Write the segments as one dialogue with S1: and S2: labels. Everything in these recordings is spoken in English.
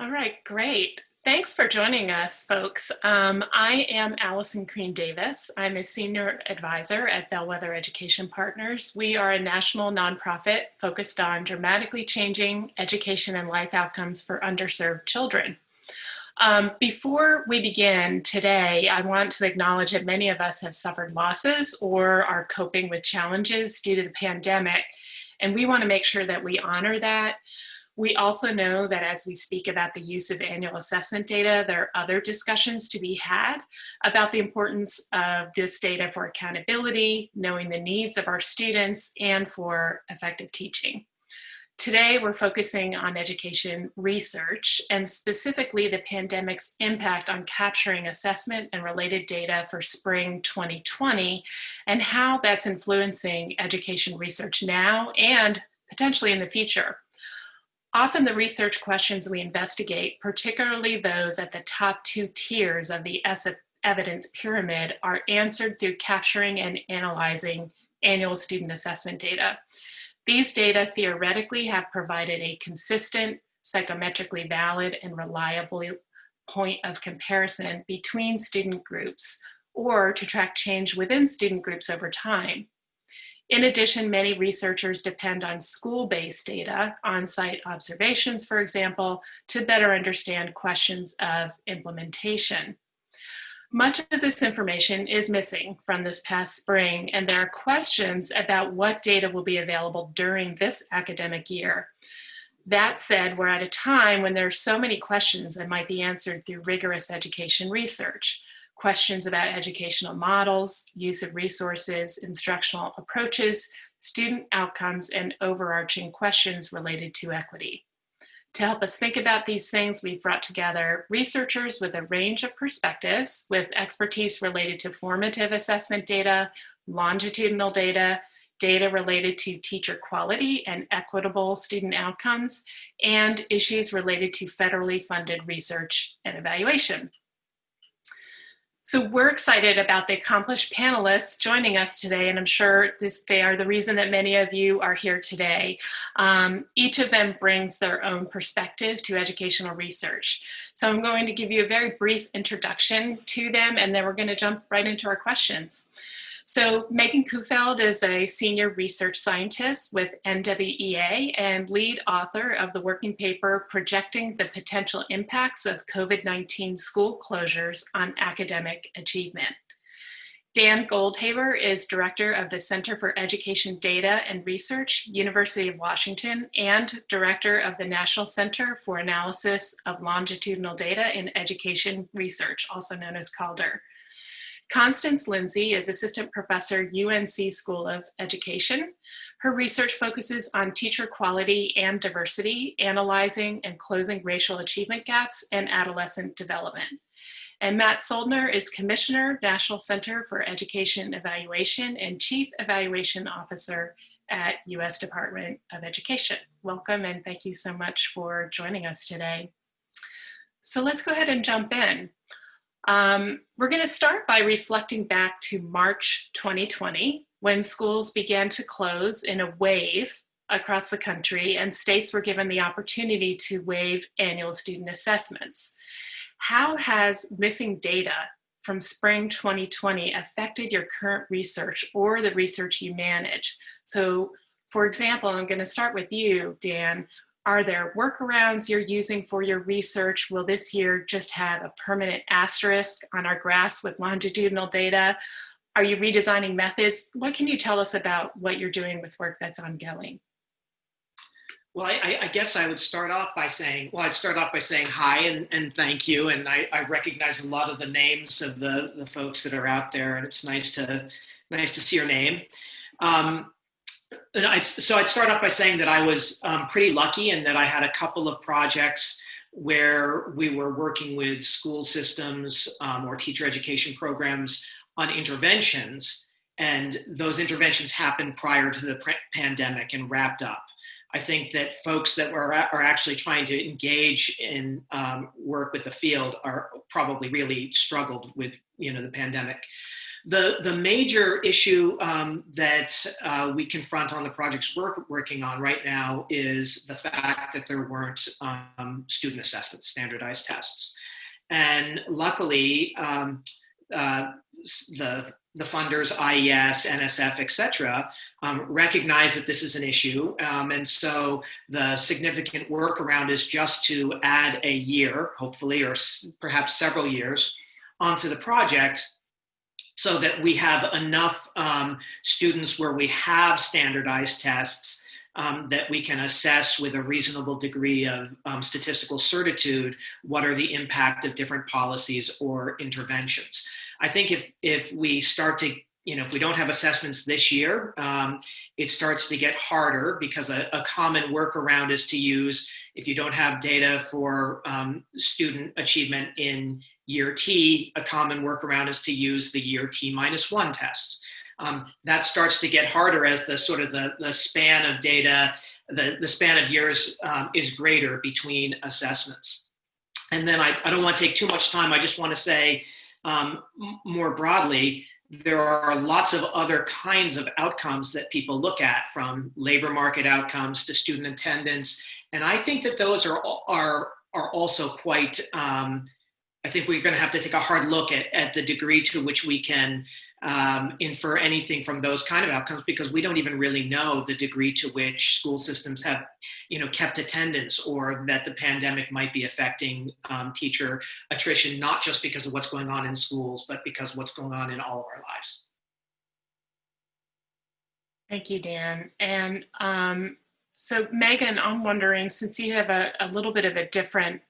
S1: All right, great. Thanks for joining us, folks. I am Allison Crean Davis. I'm a senior advisor at Bellwether Education Partners. We are a national nonprofit focused on dramatically changing education and life outcomes for underserved children. Before we begin today, I want to acknowledge that many of us have suffered losses or are coping with challenges due to the pandemic, and we want to make sure that we honor that. We also know that as we speak about the use of annual assessment data, there are other discussions to be had about the importance of this data for accountability, knowing the needs of our students, and for effective teaching. Today, we're focusing on education research and specifically the pandemic's impact on capturing assessment and related data for spring 2020 and how that's influencing education research now and potentially in the future. Often the research questions we investigate, particularly those at the top two tiers of the evidence pyramid, are answered through capturing and analyzing annual student assessment data. These data theoretically have provided a consistent, psychometrically valid, and reliable point of comparison between student groups, or to track change within student groups over time. In addition, many researchers depend on school-based data, on-site observations, for example, to better understand questions of implementation. Much of this information is missing from this past spring, and there are questions about what data will be available during this academic year. That said, we're at a time when there are so many questions that might be answered through rigorous education research. Questions about educational models, use of resources, instructional approaches, student outcomes, and overarching questions related to equity. To help us think about these things, we've brought together researchers with a range of perspectives with expertise related to formative assessment data, longitudinal data, data related to teacher quality and equitable student outcomes, and issues related to federally funded research and evaluation. So we're excited about the accomplished panelists joining us today, and I'm sure they are the reason that many of you are here today. Each of them brings their own perspective to educational research. So I'm going to give you a very brief introduction to them, and then we're going to jump right into our questions. So Megan Kuhfeld is a senior research scientist with NWEA and lead author of the working paper Projecting the Potential Impacts of COVID-19 School Closures on Academic Achievement. Dan Goldhaber is director of the Center for Education Data and Research, University of Washington, and director of the National Center for Analysis of Longitudinal Data in Education Research, also known as CALDER. Constance Lindsay is assistant professor, UNC School of Education. Her research focuses on teacher quality and diversity, analyzing and closing racial achievement gaps and adolescent development. And Matt Soldner is commissioner, National Center for Education Evaluation, and chief evaluation officer at U.S. Department of Education. Welcome, and thank you so much for joining us today. So let's go ahead and jump in. We're going to start by reflecting back to March 2020, when schools began to close in a wave across the country and states were given the opportunity to waive annual student assessments. How has missing data from spring 2020 affected your current research or the research you manage? So, for example, I'm going to start with you, Dan. Are there workarounds you're using for your research? Will this year just have a permanent asterisk on our graphs with longitudinal data? Are you redesigning methods? What can you tell us about what you're doing with work that's ongoing?
S2: Well, I guess I would start off by saying, hi and thank you. And I recognize a lot of the names of the folks that are out there, and it's nice to see your name. So I'd start off by saying that I was pretty lucky in that I had a couple of projects where we were working with school systems or teacher education programs on interventions, and those interventions happened prior to the pandemic and wrapped up. I think that folks that are actually trying to engage in work with the field are probably really struggled with the pandemic. The major issue that we confront on the projects we're working on right now is the fact that there weren't student assessments, standardized tests. And luckily, the funders, IES, NSF, et cetera, recognize that this is an issue. And so the significant workaround is just to add a year, hopefully, or perhaps several years onto the project so that we have enough students where we have standardized tests that we can assess with a reasonable degree of statistical certitude what are the impact of different policies or interventions. I think if we start to, if we don't have assessments this year, it starts to get harder because a common workaround is to use, if you don't have data for student achievement in year T, a common workaround is to use the year T-1 test. That starts to get harder as the sort of the span of data, the span of years is greater between assessments. And then I don't want to take too much time. I just want to say more broadly, there are lots of other kinds of outcomes that people look at, from labor market outcomes to student attendance. And I think that those are also quite, I think we're going to have to take a hard look at the degree to which we can infer anything from those kind of outcomes, because we don't even really know the degree to which school systems have, kept attendance, or that the pandemic might be affecting teacher attrition, not just because of what's going on in schools, but because of what's going on in all of our lives.
S1: Thank you, Dan. And so Megan, I'm wondering, since you have a little bit of a different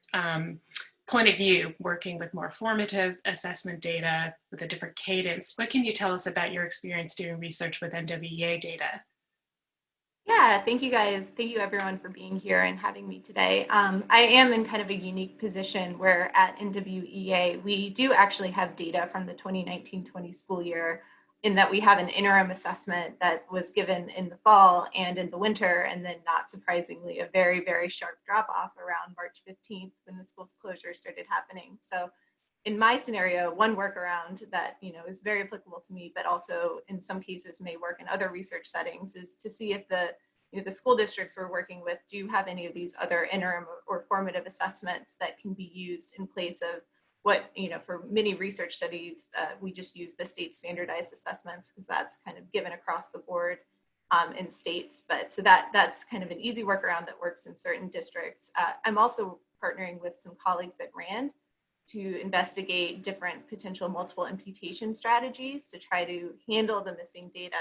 S1: point of view, working with more formative assessment data with a different cadence, what can you tell us about your experience doing research with NWEA data?
S3: Yeah, thank you guys. Thank you everyone for being here and having me today. I am in kind of a unique position where at NWEA, we do actually have data from the 2019-20 school year, in that we have an interim assessment that was given in the fall and in the winter, and then not surprisingly, a very, very sharp drop off around March 15th when the school's closure started happening. So in my scenario, one workaround that is very applicable to me, but also in some cases may work in other research settings, is to see if the school districts we're working with do have any of these other interim or formative assessments that can be used in place of what, for many research studies, we just use the state standardized assessments, because that's kind of given across the board in states. But so that's kind of an easy workaround that works in certain districts. I'm also partnering with some colleagues at RAND to investigate different potential multiple imputation strategies to try to handle the missing data.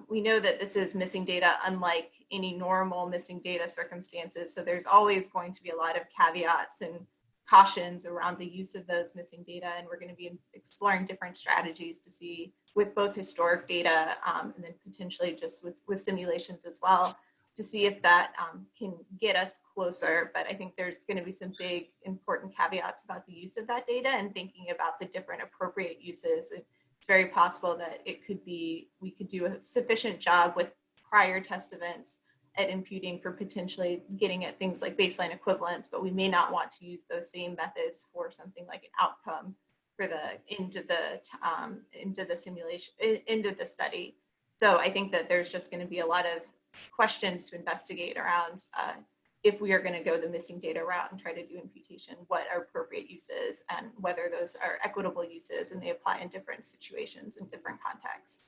S3: We know that this is missing data unlike any normal missing data circumstances. So there's always going to be a lot of caveats and cautions around the use of those missing data. And we're going to be exploring different strategies to see, with both historic data and then potentially just with simulations as well, to see if that can get us closer. But I think there's going to be some big important caveats about the use of that data and thinking about the different appropriate uses. It's very possible that we could do a sufficient job with prior test events at imputing for potentially getting at things like baseline equivalence, but we may not want to use those same methods for something like an outcome for the into the simulation, into the study. So I think that there's just going to be a lot of questions to investigate around if we are going to go the missing data route and try to do imputation, what are appropriate uses and whether those are equitable uses and they apply in different situations and different contexts.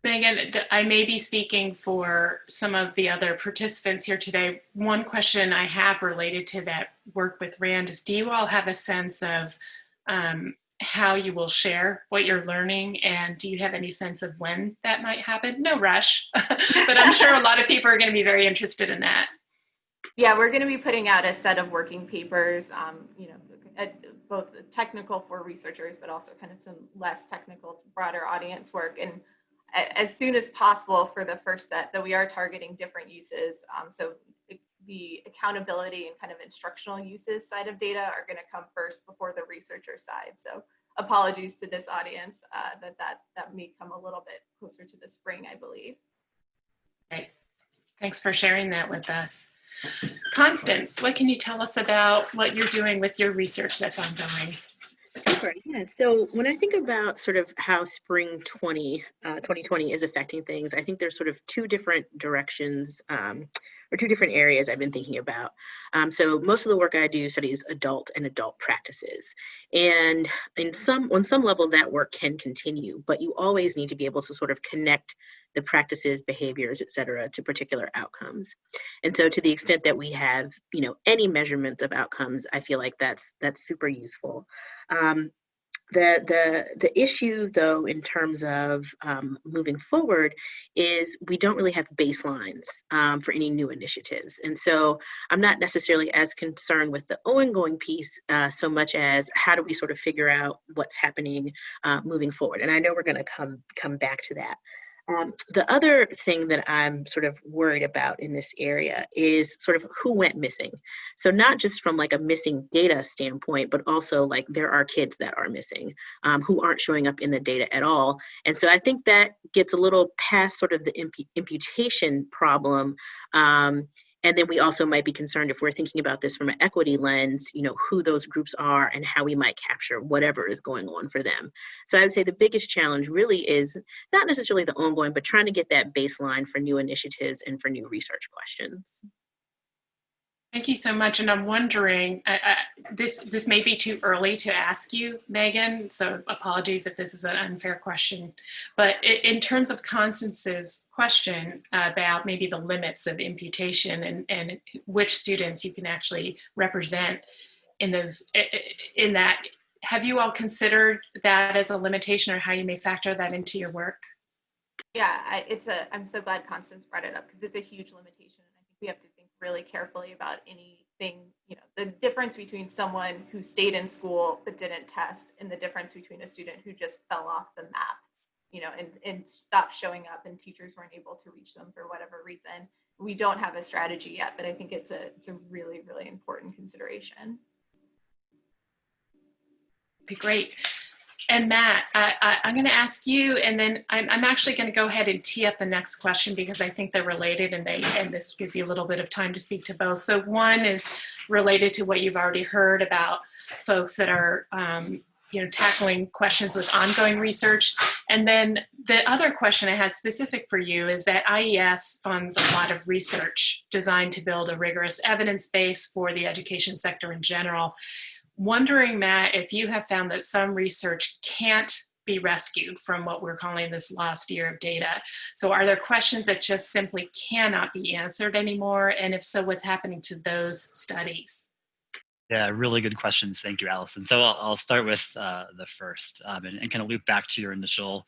S1: Megan, I may be speaking for some of the other participants here today. One question I have related to that work with RAND is, do you all have a sense of how you will share what you're learning? And do you have any sense of when that might happen? No rush, but I'm sure a lot of people are going to be very interested in that.
S3: Yeah, we're going to be putting out a set of working papers, both technical for researchers, but also kind of some less technical, broader audience work. And as soon as possible for the first set, that we are targeting different uses. So the accountability and kind of instructional uses side of data are going to come first before the researcher side. So apologies to this audience that may come a little bit closer to the spring, I believe.
S1: Great. Thanks for sharing that with us. Constance, what can you tell us about what you're doing with your research that's ongoing?
S4: Sure. Yeah. So when I think about sort of how spring 2020 is affecting things, I think there's sort of two different directions or two different areas I've been thinking about. So most of the work I do studies adult and adult practices. And on some level, that work can continue, but you always need to be able to sort of connect the practices, behaviors, et cetera, to particular outcomes. And so to the extent that we have, any measurements of outcomes, I feel like that's super useful. Um, the issue, though, in terms of moving forward, is we don't really have baselines for any new initiatives, and so I'm not necessarily as concerned with the ongoing piece so much as how do we sort of figure out what's happening moving forward. And I know we're going to come back to that. The other thing that I'm sort of worried about in this area is sort of who went missing. So not just from like a missing data standpoint, but also like there are kids that are missing who aren't showing up in the data at all. And so I think that gets a little past sort of the imputation problem. And then we also might be concerned if we're thinking about this from an equity lens, who those groups are and how we might capture whatever is going on for them. So I would say the biggest challenge really is not necessarily the ongoing, but trying to get that baseline for new initiatives and for new research questions.
S1: Thank you so much. And I'm wondering, this may be too early to ask you, Megan, so apologies if this is an unfair question. But in terms of Constance's question about maybe the limits of imputation and which students you can actually represent in that, have you all considered that as a limitation or how you may factor that into your work?
S3: Yeah, I'm so glad Constance brought it up because it's a huge limitation. And I think we have to think really carefully about anything, the difference between someone who stayed in school but didn't test and the difference between a student who just fell off the map, and stopped showing up and teachers weren't able to reach them for whatever reason. We don't have a strategy yet, but I think it's a really, really important consideration.
S1: Okay, great. And Matt, I'm going to ask you, and then I'm actually going to go ahead and tee up the next question because I think they're related, and this gives you a little bit of time to speak to both. So one is related to what you've already heard about folks that are, tackling questions with ongoing research. And then the other question I had specific for you is that IES funds a lot of research designed to build a rigorous evidence base for the education sector in general. Wondering, Matt, if you have found that some research can't be rescued from what we're calling this lost year of data. So are there questions that just simply cannot be answered anymore? And if so, what's happening to those studies?
S5: Yeah, really good questions. Thank you, Allison. So I'll start with the first and kind of loop back to your initial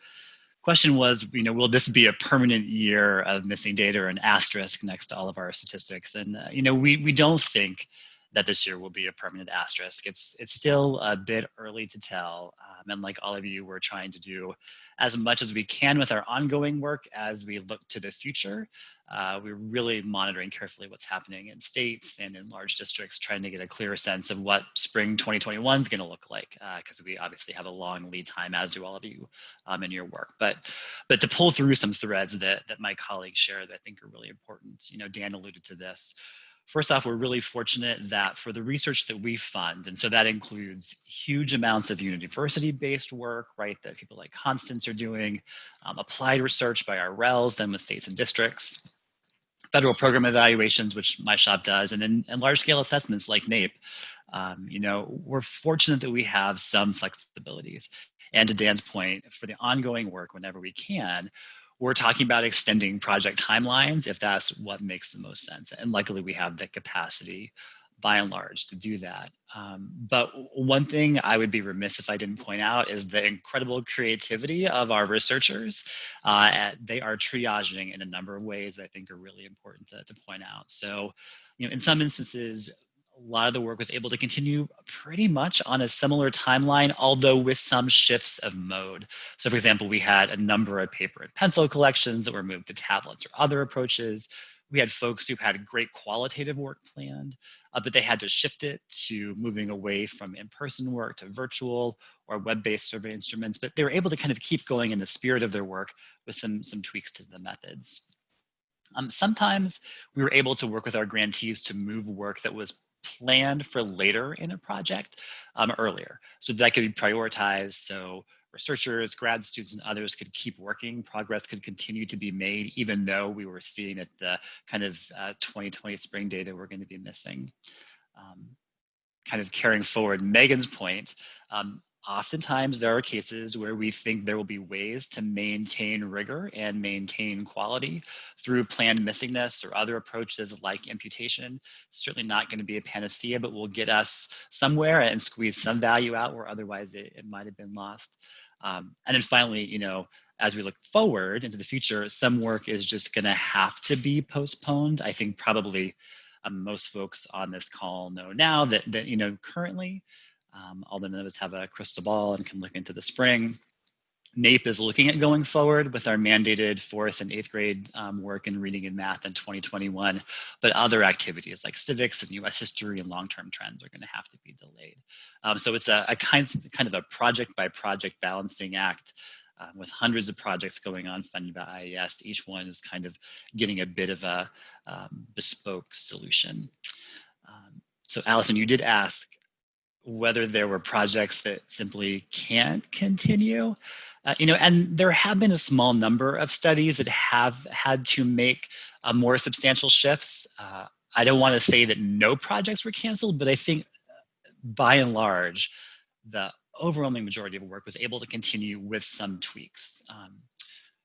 S5: question was, will this be a permanent year of missing data or an asterisk next to all of our statistics? And, we don't think that this year will be a permanent asterisk. It's still a bit early to tell. And like all of you, we're trying to do as much as we can with our ongoing work as we look to the future. We're really monitoring carefully what's happening in states and in large districts, trying to get a clearer sense of what spring 2021 is going to look like, because we obviously have a long lead time, as do all of you in your work. But to pull through some threads that my colleagues shared that I think are really important, Dan alluded to this. First off, we're really fortunate that for the research that we fund, and so that includes huge amounts of university-based work, right, that people like Constance are doing, applied research by our RELs and with states and districts, federal program evaluations, which my shop does, and then large-scale assessments like NAEP. We're fortunate that we have some flexibilities. And to Dan's point, for the ongoing work, whenever we can, we're talking about extending project timelines if that's what makes the most sense. And luckily we have the capacity by and large to do that. But one thing I would be remiss if I didn't point out is the incredible creativity of our researchers. They are triaging in a number of ways that I think are really important to point out. So, in some instances, a lot of the work was able to continue pretty much on a similar timeline, although with some shifts of mode. So for example, we had a number of paper and pencil collections that were moved to tablets or other approaches. We had folks who had great qualitative work planned, but they had to shift it to moving away from in-person work to virtual or web-based survey instruments, but they were able to kind of keep going in the spirit of their work with some tweaks to the methods. Sometimes we were able to work with our grantees to move work that was planned for later in a project earlier. So that could be prioritized. So researchers, grad students, and others could keep working. Progress could continue to be made, even though we were seeing that the kind of 2020 spring data we're going to be missing. Kind of carrying forward Megan's point, oftentimes there are cases where we think there will be ways to maintain rigor and maintain quality through planned missingness or other approaches like imputation. Certainly not going to be a panacea, but will get us somewhere and squeeze some value out where otherwise it might have been lost. And then finally, you know, as we look forward into the future, some work is just going to have to be postponed. I think probably most folks on this call know now that you know, currently, although none of us have a crystal ball and can look into the spring, NAEP is looking at going forward with our mandated 4th and 8th grade work in reading and math in 2021, but other activities like civics and US history and long-term trends are going to have to be delayed. So it's a kind of a project by project balancing act with hundreds of projects going on funded by IES. Each one is kind of getting a bit of a bespoke solution. So Allison, you did ask whether there were projects that simply can't continue. You know, and there have been a small number of studies that have had to make more substantial shifts. I don't want to say that no projects were canceled, but I think by and large, the overwhelming majority of work was able to continue with some tweaks.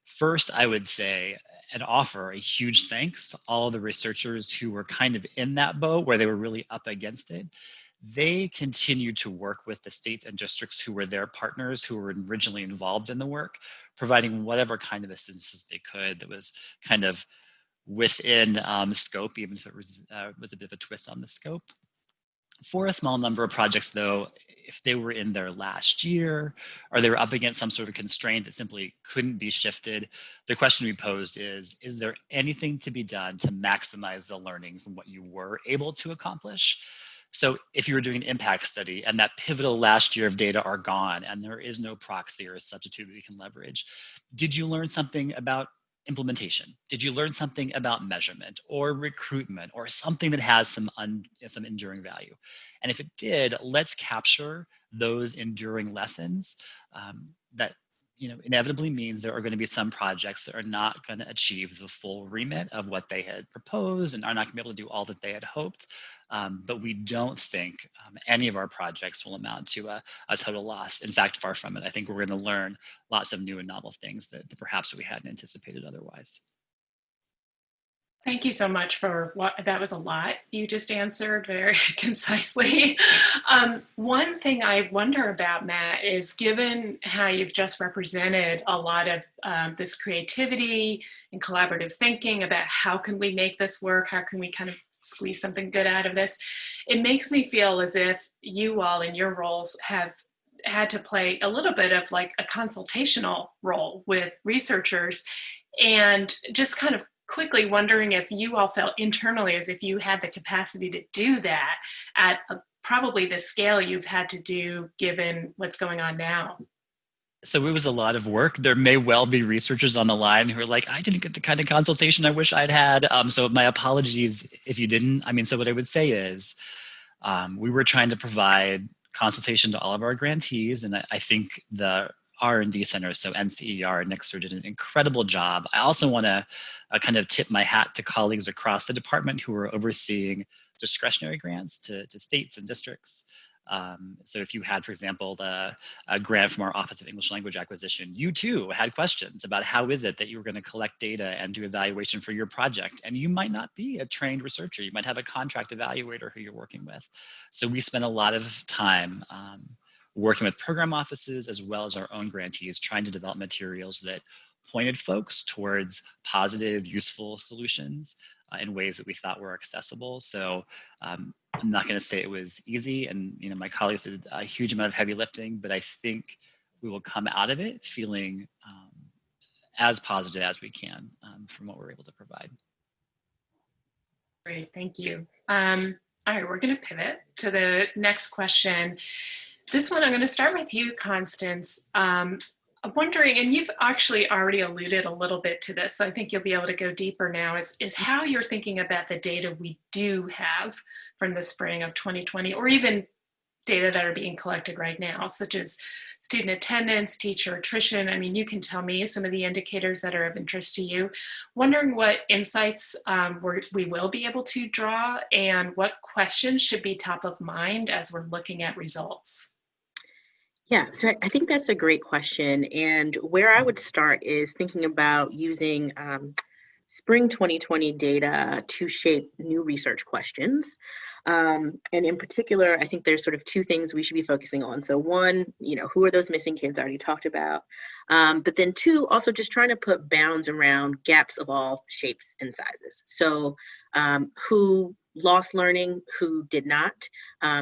S5: First, I would say and offer a huge thanks to all the researchers who were kind of in that boat where they were really up against it. They continued to work with the states and districts who were their partners, who were originally involved in the work, providing whatever kind of assistance they could that was kind of within scope, even if it was a bit of a twist on the scope. For a small number of projects, though, if they were in their last year or they were up against some sort of constraint that simply couldn't be shifted, the question we posed is there anything to be done to maximize the learning from what you were able to accomplish? So if you were doing an impact study and that pivotal last year of data are gone and there is no proxy or a substitute we can leverage, did you learn something about implementation? Did you learn something about measurement or recruitment or something that has some enduring value? And if it did, let's capture those enduring lessons that inevitably means there are going to be some projects that are not going to achieve the full remit of what they had proposed and are not going to be able to do all that they had hoped. But we don't think any of our projects will amount to a total loss. In fact, far from it. I think we're going to learn lots of new and novel things that perhaps we hadn't anticipated otherwise.
S1: Thank you so much for that was a lot you just answered very concisely. One thing I wonder about, Matt, is given how you've just represented a lot of this creativity and collaborative thinking about how can we make this work, how can we kind of squeeze something good out of this, it makes me feel as if you all in your roles have had to play a little bit of like a consultational role with researchers, and just kind of quickly wondering if you all felt internally as if you had the capacity to do that at probably the scale you've had to do given what's going on now.
S5: So it was a lot of work. There may well be researchers on the line who are like, I didn't get the kind of consultation I wish I'd had. So my apologies if you didn't. So what I would say is we were trying to provide consultation to all of our grantees. And I think the R&D centers, so NCER and Nixter, did an incredible job. I also want to kind of tip my hat to colleagues across the department who are overseeing discretionary grants to states and districts. So if you had, for example, a grant from our Office of English Language Acquisition, you too had questions about how is it that you were going to collect data and do evaluation for your project. And you might not be a trained researcher. You might have a contract evaluator who you're working with. So we spent a lot of time working with program offices as well as our own grantees, trying to develop materials that pointed folks towards positive, useful solutions in ways that we thought were accessible. So I'm not going to say it was easy, and my colleagues did a huge amount of heavy lifting, but I think we will come out of it feeling as positive as we can from what we're able to provide.
S1: Great, thank you. All right, we're going to pivot to the next question. This one, I'm going to start with you, Constance. I'm wondering, and you've actually already alluded a little bit to this, so I think you'll be able to go deeper now, is how you're thinking about the data we do have from the spring of 2020, or even data that are being collected right now, such as student attendance, teacher attrition. I mean, you can tell me some of the indicators that are of interest to you. Wondering what insights we will be able to draw and what questions should be top of mind as we're looking at results.
S4: Yeah, so I think that's a great question. And where I would start is thinking about using spring 2020 data to shape new research questions. And in particular, I think there's sort of two things we should be focusing on. So one, who are those missing kids I already talked about? But then two, also just trying to put bounds around gaps of all shapes and sizes. So who lost learning, who did not?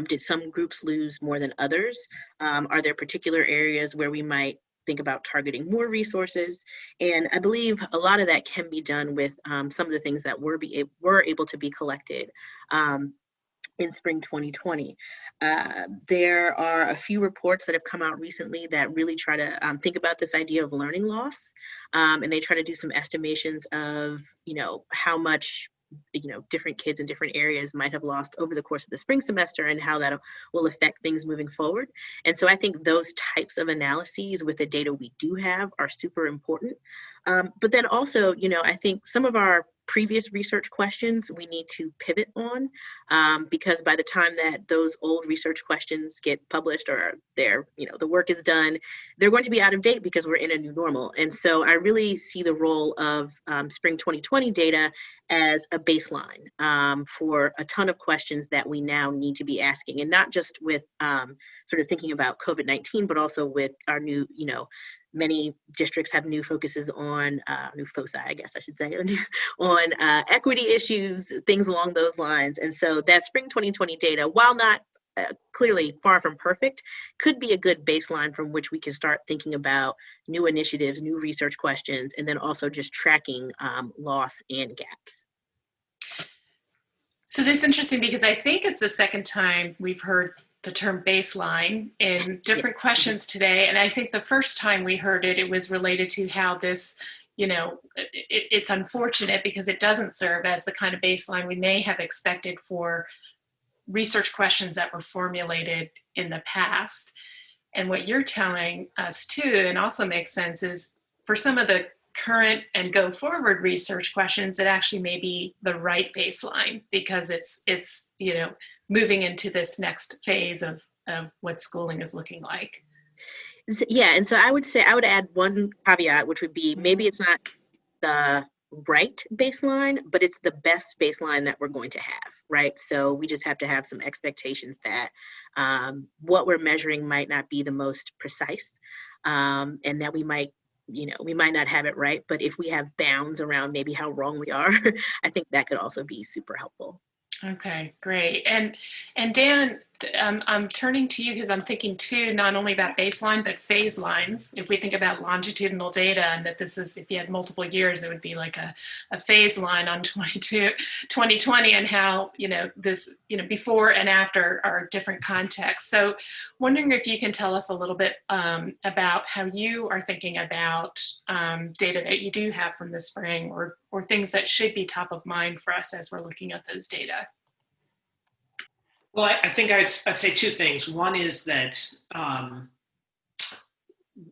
S4: Did some groups lose more than others? Are there particular areas where we might think about targeting more resources? And I believe a lot of that can be done with some of the things that were able to be collected in spring 2020. There are a few reports that have come out recently that really try to think about this idea of learning loss. And they try to do some estimations of, how much different kids in different areas might have lost over the course of the spring semester and how that will affect things moving forward. And so I think those types of analyses with the data we do have are super important. But then also, I think some of our previous research questions we need to pivot on because by the time that those old research questions get published or the work is done, they're going to be out of date because we're in a new normal. And so I really see the role of spring 2020 data as a baseline for a ton of questions that we now need to be asking, and not just with sort of thinking about COVID-19, but also with our new, many districts have new focuses on, new foci, I guess I should say, on equity issues, things along those lines. And so that spring 2020 data, while not clearly far from perfect, could be a good baseline from which we can start thinking about new initiatives, new research questions, and then also just tracking loss and gaps.
S1: So that's interesting because I think it's the second time we've heard the term baseline in different questions today. And I think the first time we heard it, it was related to how this, it's unfortunate because it doesn't serve as the kind of baseline we may have expected for research questions that were formulated in the past. And what you're telling us too, and also makes sense, is for some of the current and go forward research questions, it actually may be the right baseline because it's moving into this next phase of what schooling is looking like.
S4: Yeah, and so I would add one caveat, which would be maybe it's not the right baseline, but it's the best baseline that we're going to have, right? So we just have to have some expectations that what we're measuring might not be the most precise, and that we might not have it right, but if we have bounds around maybe how wrong we are, I think that could also be super helpful.
S1: Okay, great. And Dan, I'm turning to you because I'm thinking too, not only about baseline, but phase lines. If we think about longitudinal data and that this is, if you had multiple years, it would be like a phase line on 2020 and how, this, before and after are different contexts. So wondering if you can tell us a little bit about how you are thinking about data that you do have from the spring or things that should be top of mind for us as we're looking at those data.
S2: Well, I think I'd say two things. One is that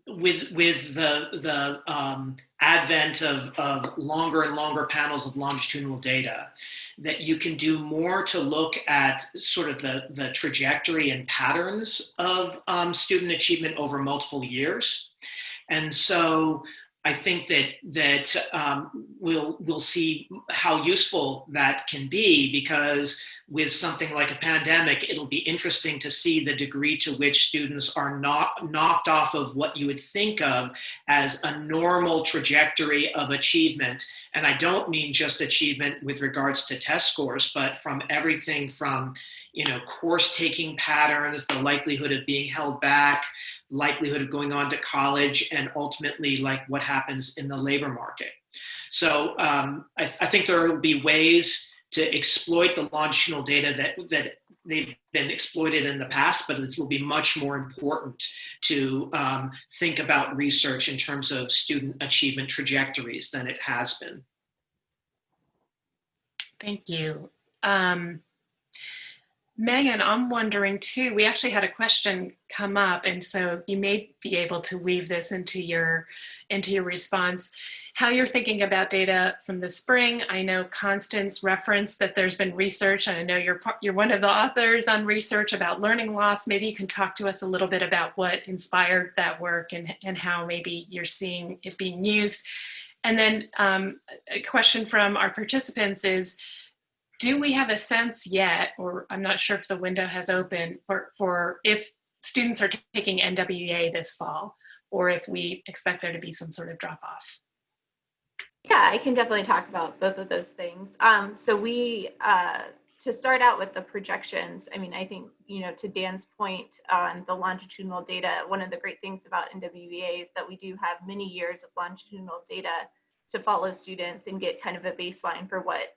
S2: with the advent of longer and longer panels of longitudinal data, that you can do more to look at sort of the trajectory and patterns of student achievement over multiple years. And so I think that we'll see how useful that can be, because with something like a pandemic, it'll be interesting to see the degree to which students are not knocked off of what you would think of as a normal trajectory of achievement. And I don't mean just achievement with regards to test scores, but from everything from course taking patterns, the likelihood of being held back, likelihood of going on to college, and ultimately like what happens in the labor market. So I think there will be ways to exploit the longitudinal data that they've been exploited in the past, but it will be much more important to think about research in terms of student achievement trajectories than it has been.
S1: Thank you. Megan, I'm wondering too, we actually had a question come up, and so you may be able to weave this into your response. How you're thinking about data from the spring. I know Constance referenced that there's been research, and I know you're one of the authors on research about learning loss. Maybe you can talk to us a little bit about what inspired that work and how maybe you're seeing it being used. And then a question from our participants is, do we have a sense yet, or I'm not sure if the window has opened, for if students are taking NWEA this fall, or if we expect there to be some sort of drop-off?
S3: Yeah, I can definitely talk about both of those things. So we, to start out with the projections, I mean, I think, to Dan's point on the longitudinal data, one of the great things about NWEA is that we do have many years of longitudinal data to follow students and get kind of a baseline for what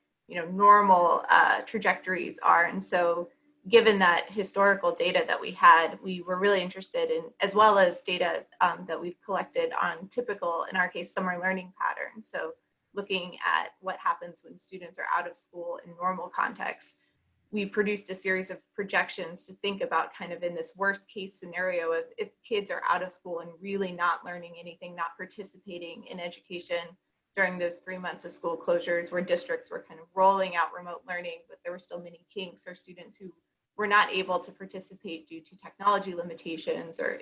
S3: normal trajectories are. And so given that historical data that we had, we were really interested in, as well as data that we've collected on typical, in our case, summer learning patterns. So looking at what happens when students are out of school in normal contexts, we produced a series of projections to think about kind of in this worst case scenario of if kids are out of school and really not learning anything, not participating in education during those 3 months of school closures, where districts were kind of rolling out remote learning, but there were still many kinks, or students who were not able to participate due to technology limitations or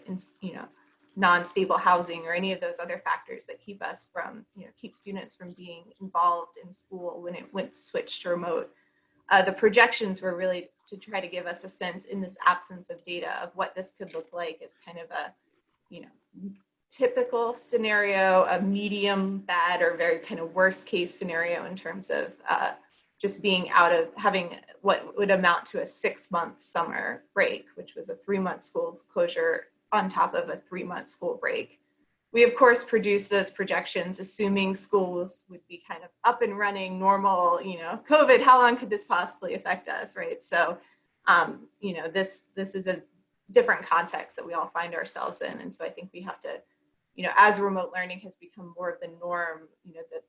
S3: non-stable housing or any of those other factors that keep us from, keep students from being involved in school when it went switched to remote. The projections were really to try to give us a sense in this absence of data of what this could look like as kind of a, typical scenario, a medium bad or very kind of worst case scenario in terms of just being out of having what would amount to a 6-month summer break, which was a 3-month school closure on top of a 3-month school break. We of course produced those projections assuming schools would be kind of up and running normal, COVID, how long could this possibly affect us, right? So, this is a different context that we all find ourselves in. And so I think we have to, as remote learning has become more of the norm,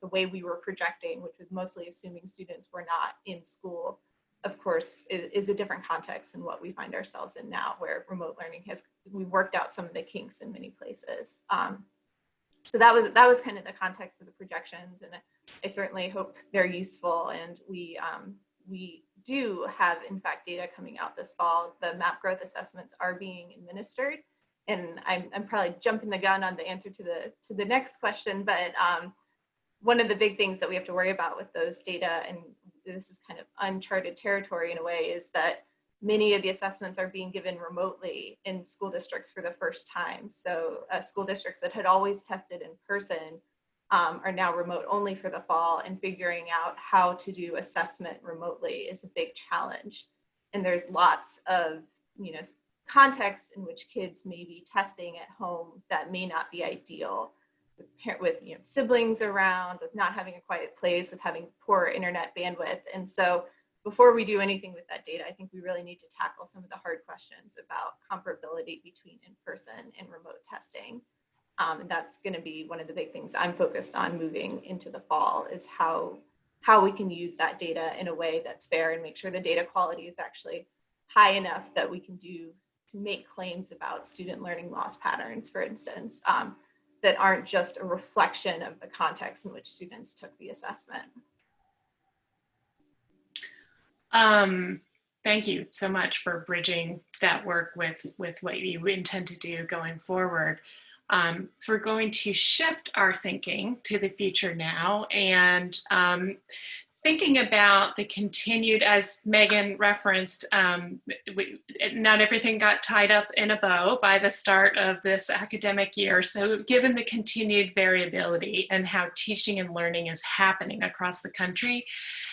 S3: the way we were projecting, which was mostly assuming students were not in school, of course, is a different context than what we find ourselves in now, where remote learning we worked out some of the kinks in many places. So that was kind of the context of the projections, and I certainly hope they're useful. And we do have, in fact, data coming out this fall. The MAP growth assessments are being administered. And I'm probably jumping the gun on the answer to the next question, but one of the big things that we have to worry about with those data, and this is kind of uncharted territory in a way, is that many of the assessments are being given remotely in school districts for the first time. So school districts that had always tested in person are now remote only for the fall, and figuring out how to do assessment remotely is a big challenge. And there's lots of, contexts in which kids may be testing at home that may not be ideal, with siblings around, with not having a quiet place, with having poor internet bandwidth. And so before we do anything with that data, I think we really need to tackle some of the hard questions about comparability between in-person and remote testing. And that's going to be one of the big things I'm focused on moving into the fall, is how we can use that data in a way that's fair and make sure the data quality is actually high enough that we can make claims about student learning loss patterns, for instance, that aren't just a reflection of the context in which students took the assessment.
S1: Thank you so much for bridging that work with what you intend to do going forward. So we're going to shift our thinking to the future now, and thinking about the continued, as Megan referenced, not everything got tied up in a bow by the start of this academic year. So given the continued variability and how teaching and learning is happening across the country,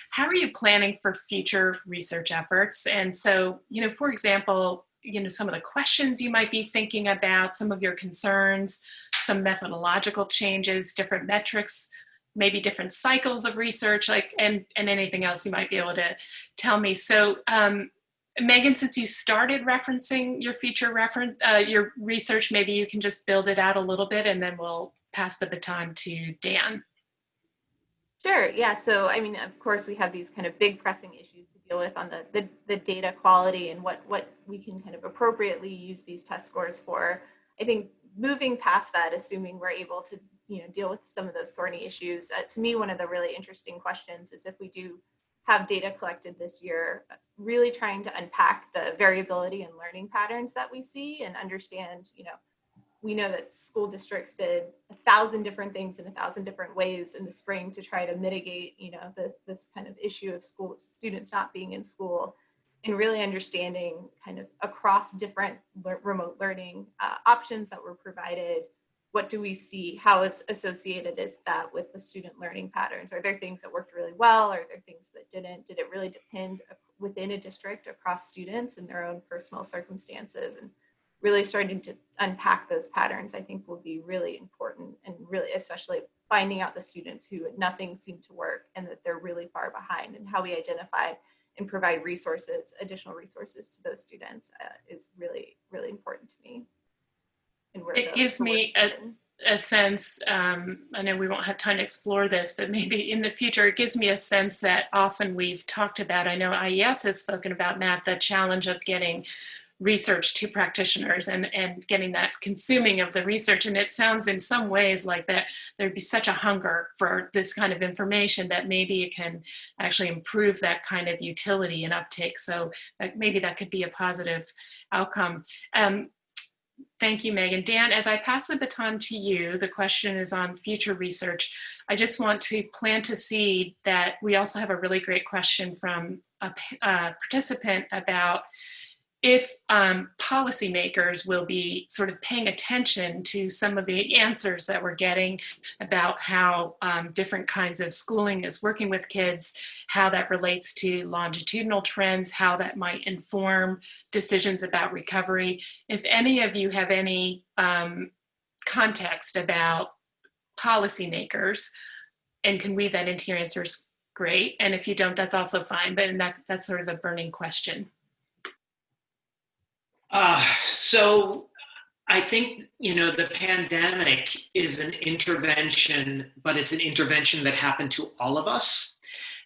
S1: how are you planning for future research efforts? And so, for example, some of the questions you might be thinking about, some of your concerns, some methodological changes, different metrics maybe different cycles of research, like, and anything else you might be able to tell me. So Megan, since you started referencing your your research, maybe you can just build it out a little bit, and then we'll pass the baton to Dan.
S3: Sure. Yeah. So, I mean, of course, we have these kind of big pressing issues to deal with on the data quality and what we can kind of appropriately use these test scores for. I think moving past that, assuming we're able to, deal with some of those thorny issues, to me, one of the really interesting questions is if we do have data collected this year, really trying to unpack the variability and learning patterns that we see and understand, we know that school districts did 1,000 different things in 1,000 different ways in the spring to try to mitigate, this kind of issue of school students not being in school, and really understanding kind of across different remote learning options that were provided. What do we see? How is associated is that with the student learning patterns? Are there things that worked really well? Are there things that didn't? Did it really depend within a district across students and their own personal circumstances? And really starting to unpack those patterns, I think, will be really important, and really especially finding out the students who nothing seemed to work and that they're really far behind, and how we identify and provide resources, additional resources to those students is really, really important to me. And
S1: it gives me a sense, I know we won't have time to explore this, but maybe in the future, it gives me a sense that often we've talked about, I know IES has spoken about, Matt, the challenge of getting research to practitioners and getting that consuming of the research. And it sounds in some ways like that there'd be such a hunger for this kind of information that maybe it can actually improve that kind of utility and uptake. So maybe that could be a positive outcome. Thank you, Megan. Dan, as I pass the baton to you, the question is on future research. I just want to plant a seed that we also have a really great question from a participant about if policymakers will be sort of paying attention to some of the answers that we're getting about how different kinds of schooling is working with kids, how that relates to longitudinal trends, how that might inform decisions about recovery. If any of you have any context about policymakers and can weave that into your answers, great. And if you don't, that's also fine, but that's sort of a burning question.
S2: So I think, the pandemic is an intervention, but it's an intervention that happened to all of us.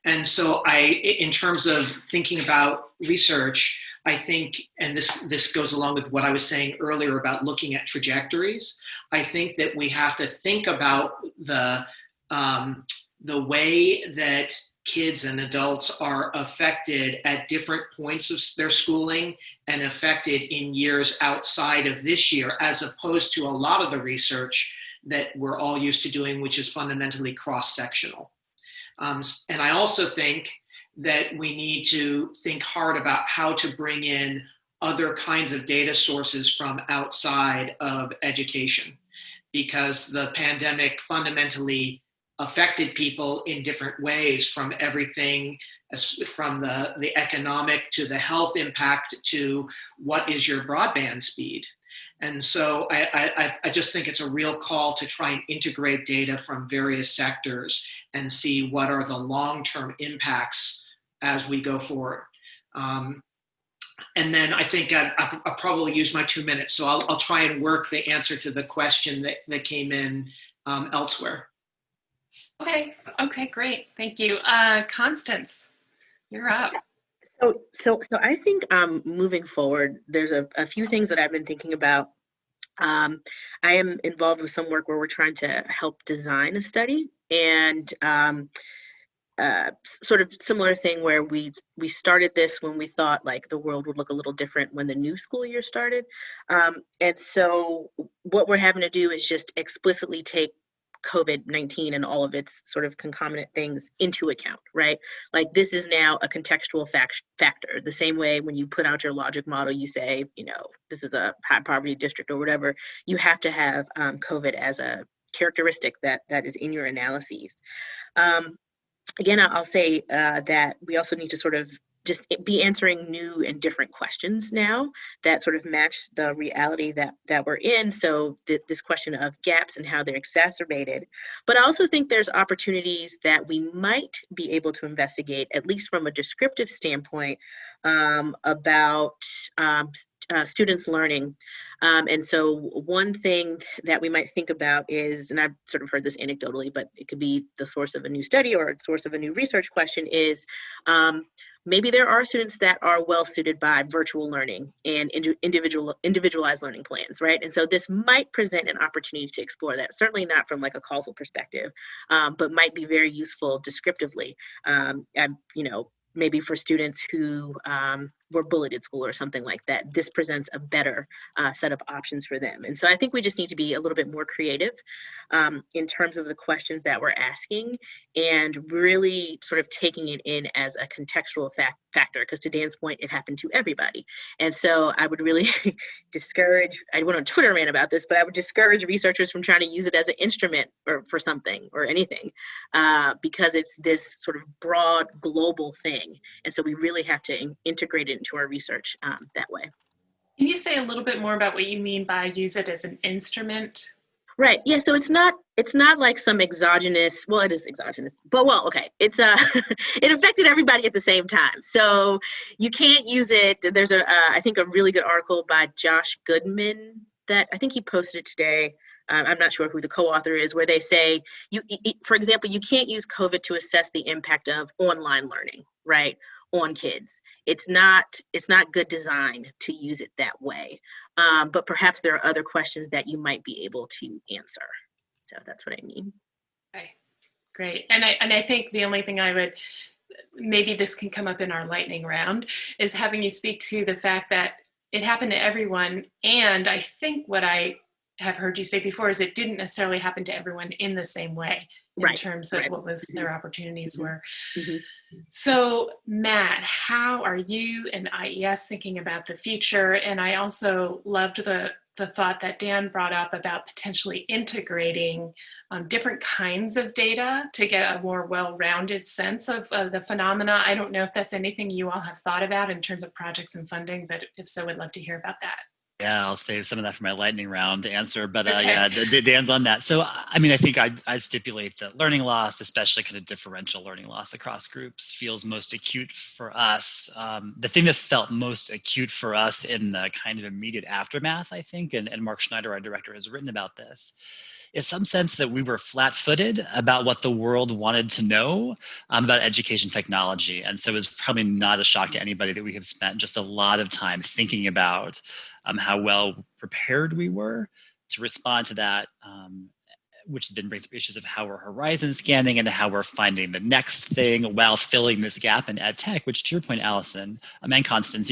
S2: And so in terms of thinking about research, I think, and this goes along with what I was saying earlier about looking at trajectories, I think that we have to think about the way that kids and adults are affected at different points of their schooling and affected in years outside of this year, as opposed to a lot of the research that we're all used to doing, which is fundamentally cross-sectional. And I also think that we need to think hard about how to bring in other kinds of data sources from outside of education, because the pandemic fundamentally affected people in different ways, from everything from the economic to the health impact to what is your broadband speed. And so I just think it's a real call to try and integrate data from various sectors and see what are the long-term impacts as we go forward. And then I think I'll probably use my 2 minutes, so I'll try and work the answer to the question that came in elsewhere.
S1: Okay, great. Thank you. Constance, you're up.
S4: So I think moving forward, there's a few things that I've been thinking about. I am involved with some work where we're trying to help design a study, and sort of similar thing where we started this when we thought like the world would look a little different when the new school year started. And so what we're having to do is just explicitly take COVID-19 and all of its sort of concomitant things into account, right? Like this is now a contextual factor. The same way when you put out your logic model, you say, this is a high poverty district or whatever, you have to have COVID as a characteristic that is in your analyses. Again, I'll say that we also need to sort of just be answering new and different questions now that sort of match the reality that we're in. So this question of gaps and how they're exacerbated. But I also think there's opportunities that we might be able to investigate, at least from a descriptive standpoint, about students learning. And so one thing that we might think about is, and I've sort of heard this anecdotally, but it could be the source of a new study or a source of a new research question is, maybe there are students that are well suited by virtual learning and individualized learning plans, right? And so this might present an opportunity to explore that, certainly not from like a causal perspective, but might be very useful descriptively. Maybe for students who were bullied at school or something like that, this presents a better set of options for them. And so I think we just need to be a little bit more creative in terms of the questions that we're asking and really sort of taking it in as a contextual factor, because to Dan's point, it happened to everybody. And so I would really discourage, I went on Twitter rant about this, but I would discourage researchers from trying to use it as an instrument or for something or anything, because it's this sort of broad global thing. And so we really have to integrate it into our research that way.
S1: Can you say a little bit more about what you mean by use it as an instrument?
S4: Right. Yeah. So it's not like some exogenous, well, it is exogenous, but okay. It's it affected everybody at the same time. So you can't use it. There's I think a really good article by Josh Goodman that I think he posted it today. I'm not sure who the co-author is, where they say, for example, you can't use COVID to assess the impact of online learning, right, on kids. It's not good design to use it that way. But perhaps there are other questions that you might be able to answer. So that's what I mean.
S1: Okay, great. And I think the only thing I would, maybe this can come up in our lightning round, is having you speak to the fact that it happened to everyone. And I think what I have heard you say before is it didn't necessarily happen to everyone in the same way in terms of what was their opportunities were. Mm-hmm. So Matt, how are you and IES thinking about the future? And I also loved the thought that Dan brought up about potentially integrating different kinds of data to get a more well-rounded sense of the phenomena. I don't know if that's anything you all have thought about in terms of projects and funding, but if so, I'd love to hear about that.
S5: Yeah, I'll save some of that for my lightning round answer, but yeah, Dan's on that. So, I mean, I think I stipulate that learning loss, especially kind of differential learning loss across groups, feels most acute for us. The thing that felt most acute for us in the kind of immediate aftermath, I think, and Mark Schneider, our director, has written about this, is some sense that we were flat-footed about what the world wanted to know about education technology. And so it's probably not a shock to anybody that we have spent just a lot of time thinking about how well prepared we were to respond to that, which then brings up issues of how we're horizon scanning and how we're finding the next thing while filling this gap in ed tech, which to your point, Allison, and Constance,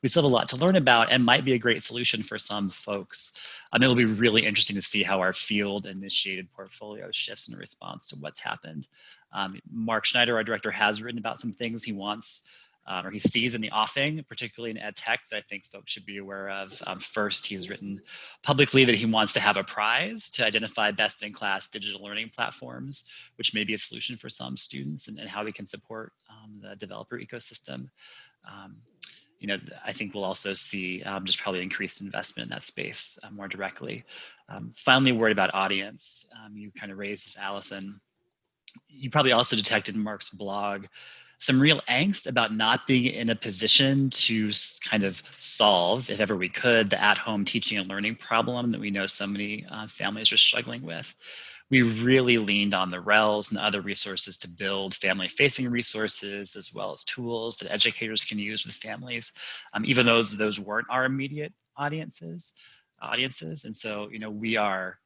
S5: we still have a lot to learn about and might be a great solution for some folks. It'll be really interesting to see how our field initiated portfolio shifts in response to what's happened. Mark Schneider, our director, has written about some things he wants or he sees in the offing, particularly in ed tech, that I think folks should be aware of. First, he's written publicly that he wants to have a prize to identify best-in-class digital learning platforms, which may be a solution for some students, and how we can support the developer ecosystem. I think we'll also see just probably increased investment in that space more directly. Finally, worried about audience. You kind of raised this, Allison. You probably also detected in Mark's blog some real angst about not being in a position to kind of solve, if ever we could, the at-home teaching and learning problem that we know so many families are struggling with. We really leaned on the RELs and other resources to build family-facing resources, as well as tools that educators can use with families, even though those weren't our immediate audiences. And so, we are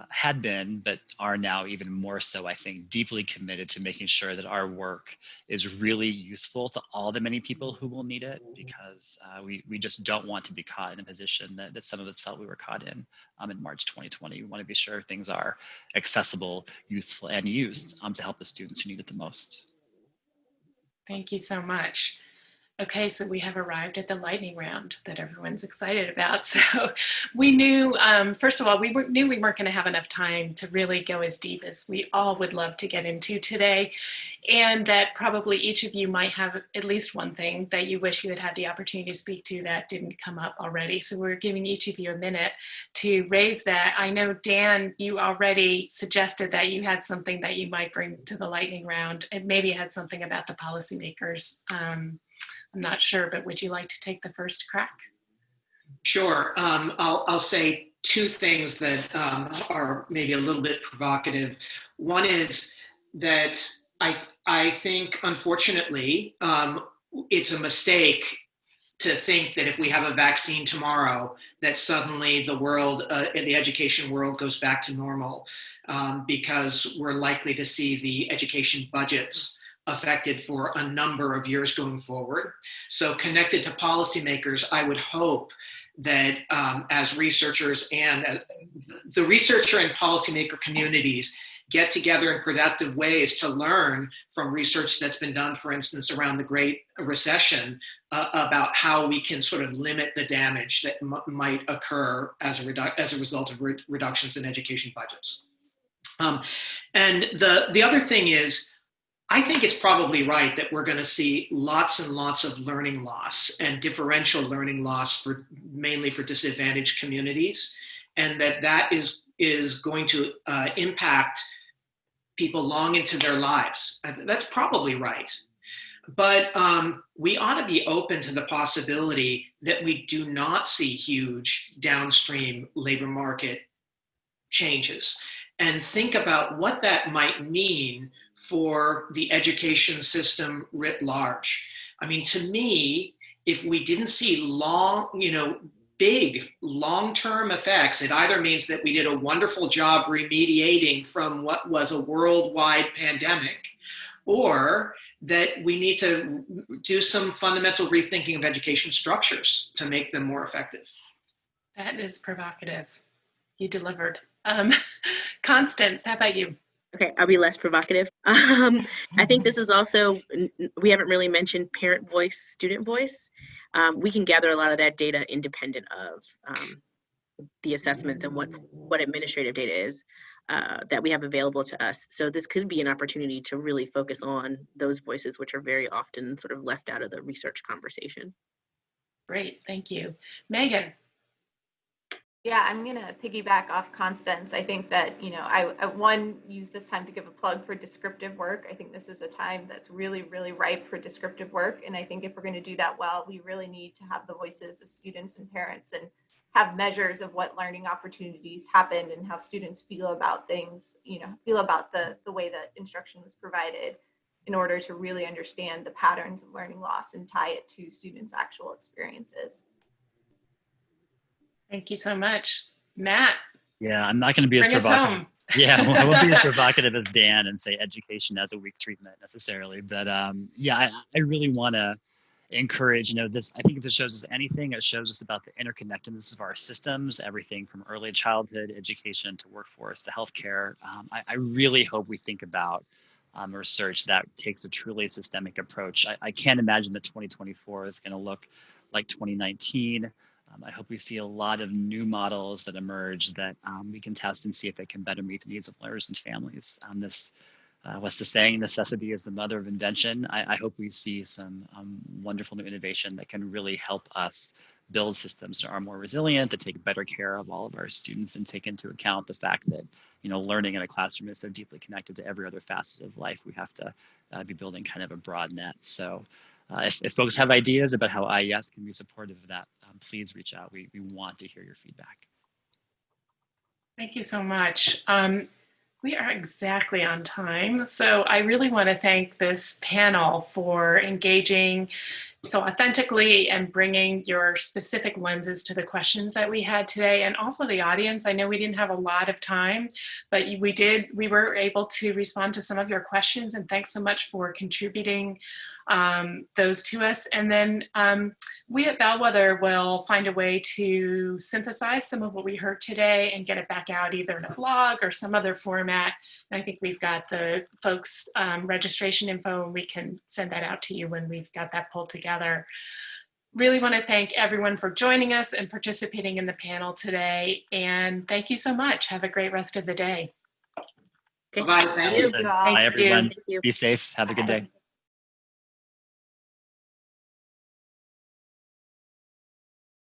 S5: had been, but are now even more so, I think, deeply committed to making sure that our work is really useful to all the many people who will need it, because we just don't want to be caught in a position that some of us felt we were caught in March 2020. We want to be sure things are accessible, useful, and used to help the students who need it the most.
S1: Thank you so much. Okay, so we have arrived at the lightning round that everyone's excited about. So we knew, first of all, knew we weren't going to have enough time to really go as deep as we all would love to get into today, and that probably each of you might have at least one thing that you wish you had had the opportunity to speak to that didn't come up already. So we're giving each of you a minute to raise that. I know, Dan, you already suggested that you had something that you might bring to the lightning round, and maybe had something about the policymakers. I'm not sure, but would you like to take the first crack?
S2: Sure. I'll say two things that are maybe a little bit provocative. One is that I think, unfortunately, it's a mistake to think that if we have a vaccine tomorrow, that suddenly the world, the education world, goes back to normal, because we're likely to see the education budgets affected for a number of years going forward. So connected to policymakers, I would hope that as researchers and the researcher and policymaker communities get together in productive ways to learn from research that's been done, for instance, around the Great Recession, about how we can sort of limit the damage that might occur as a result of reductions in education budgets. And the other thing is, I think it's probably right that we're going to see lots and lots of learning loss and differential learning loss mainly for disadvantaged communities, and that is going to impact people long into their lives. That's probably right. But we ought to be open to the possibility that we do not see huge downstream labor market changes, and think about what that might mean for the education system writ large. I mean, to me, if we didn't see big long-term effects, it either means that we did a wonderful job remediating from what was a worldwide pandemic, or that we need to do some fundamental rethinking of education structures to make them more effective.
S1: That is provocative. You delivered. Constance, how about you?
S4: Okay, I'll be less provocative. I think this is also, we haven't really mentioned parent voice, student voice. We can gather a lot of that data independent of the assessments and what administrative data is that we have available to us. So this could be an opportunity to really focus on those voices, which are very often sort of left out of the research conversation.
S1: Great, thank you. Megan.
S3: Yeah, I'm going to piggyback off Constance. I think that, I use this time to give a plug for descriptive work. I think this is a time that's really, really ripe for descriptive work. And I think if we're going to do that well, we really need to have the voices of students and parents and have measures of what learning opportunities happened and how students feel about things, feel about the way that instruction was provided, in order to really understand the patterns of learning loss and tie it to students' actual experiences.
S1: Thank you so much. Matt.
S5: Yeah, I'm not going to be as provocative. Yeah, I won't be as provocative as Dan and say education as a weak treatment necessarily. But yeah, I really want to encourage, this, I think if this shows us anything, it shows us about the interconnectedness of our systems, everything from early childhood education to workforce to healthcare. I really hope we think about research that takes a truly systemic approach. I can't imagine that 2024 is going to look like 2019. I hope we see a lot of new models that emerge that we can test and see if they can better meet the needs of learners and families. What's the saying? Necessity is the mother of invention. I hope we see some wonderful new innovation that can really help us build systems that are more resilient, that take better care of all of our students and take into account the fact that learning in a classroom is so deeply connected to every other facet of life. We have to be building kind of a broad net. So if folks have ideas about how IES can be supportive of that, please reach out. We want to hear your feedback.
S1: Thank you so much. We are exactly on time. So I really want to thank this panel for engaging so authentically and bringing your specific lenses to the questions that we had today, and also the audience. I know we didn't have a lot of time, but we were able to respond to some of your questions, and thanks so much for contributing those to us. And then we at Bellwether will find a way to synthesize some of what we heard today and get it back out either in a blog or some other format. And I think we've got the folks' registration info, and we can send that out to you when we've got that pulled together. Really want to thank everyone for joining us and participating in the panel today. And thank you so much. Have a great rest of the day.
S4: Okay.
S2: Bye-bye. Thank you.
S5: Allison, bye,
S1: Thank you.
S5: everyone.
S4: Thank you.
S5: Be safe. Have a good day.